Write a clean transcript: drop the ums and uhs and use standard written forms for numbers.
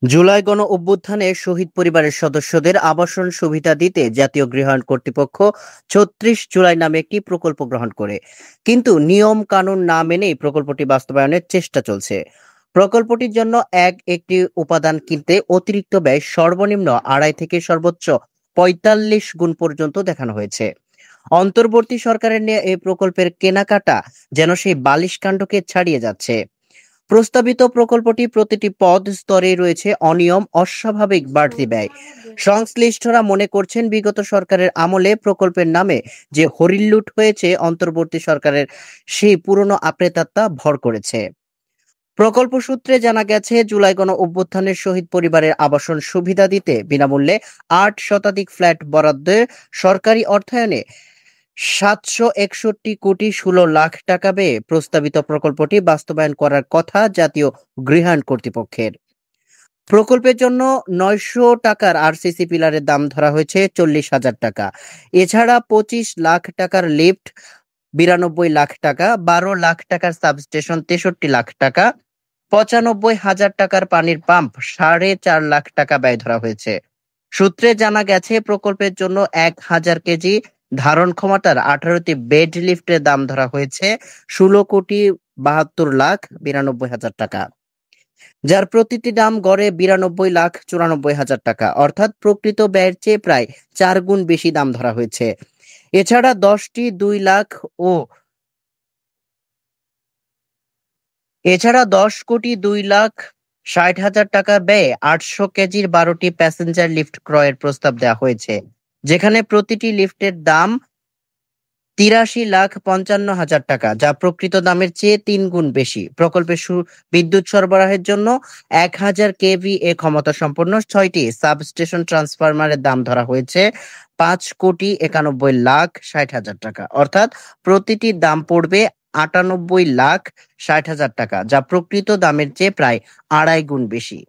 জুলাই গণ অভ্যুত্থানে শহীদ পরিবারের সদস্যদের আবাসন সুবিধা দিতে জাতীয় গৃহায়ণ কর্তৃপক্ষ ৩৬ জুলাই নামে একটি প্রকল্প গ্রহণ করে, কিন্তু নিয়ম কানুন না মেনেই প্রকল্পটি বাস্তবায়নের চেষ্টা চলছে। প্রকল্পটির জন্য একটি উপাদান কিনতে অতিরিক্ত ব্যয় সর্বনিম্ন ২.৫ থেকে সর্বোচ্চ ৪৫ গুণ পর্যন্ত দেখানো হয়েছে। অন্তর্বর্তী সরকারের নিয়ে এই প্রকল্পের কেনাকাটা যেন সেই বালিশ কাণ্ডকে ছাড়িয়ে যাচ্ছে। প্রস্তাবিত প্রকল্পটি প্রতিটি পদ স্তরে রয়েছে অনিয়ম, অস্বাভাবিক বাড়তি ব্যয়। সংশ্লিষ্টরা মনে করছেন, বিগত সরকারের আমলে প্রকল্পের নামে যে হরিলুট হয়েছে, অন্তর্বর্তী সরকারের সেই পুরনো আপ্রেতাত্মা ভর করেছে। প্রকল্প সূত্রে জানা গেছে, জুলাই গণ অভ্যুত্থানের শহীদ পরিবারের আবাসন সুবিধা দিতে বিনামূল্যে ৮ শতাধিক ফ্ল্যাট বরাদ্দে সরকারি অর্থায়নে ৭৬১ কোটি ১৬ লাখ টাকা ব্যয়ে প্রস্তাবিত প্রকল্পটি বাস্তবায়ন করার কথা জাতীয় গৃহায়ণ কর্তৃপক্ষের। প্রকল্পের জন্য ৯০০ টাকার আরসিসি পিলারের দাম ধরা হয়েছে ৪০,০০০ টাকা। এছাড়া ২৫ লাখ টাকার লিফট ৯২ লাখ টাকা, ১২ লাখ টাকার সাবস্টেশন ৬৩ লাখ টাকা, ৯৫,০০০ টাকার পানির পাম্প ৪.৫ লাখ টাকা ব্যয় ধরা হয়েছে। সূত্রে জানা গেছে, প্রকল্পের জন্য ১,০০০ কেজি ধারণ ক্ষমতার ১৮টি বেড লিফটের দাম ধরা হয়েছে ১৬,৭২,৯২,০০০ টাকা, যার প্রতিটি দাম গড়ে ৯২,৯৪,০০০ টাকা, অর্থাৎ প্রকৃত ব্যয়ের চেয়ে প্রায় ৪ গুণ বেশি দাম ধরা হয়েছে। এছাড়া ১০টি ২ লাখ ও এছাড়া ১০,২,৬০,০০০ টাকা ব্যয়ে ৮০০ কেজির ১২টি প্যাসেঞ্জার লিফট ক্রয়ের প্রস্তাব দেওয়া হয়েছে, যেখানে প্রতিটি লিফটের দাম ৮৩,৫৫,০০০ টাকা, যা প্রকৃত দামের চেয়ে ৩ গুণ বেশি। প্রকল্পের বিদ্যুৎ সরবরাহের জন্য ১,০০০ কেভিএ ক্ষমতা সম্পন্ন ৬টি সাবস্টেশন ট্রান্সফরমারের দাম ধরা হয়েছে ৫,৯১,৬০,০০০ টাকা, অর্থাৎ প্রতিটির দাম পড়বে ৯৮,৬০,০০০ টাকা, যা প্রকৃত দামের চেয়ে প্রায় ২.৫ গুণ বেশি।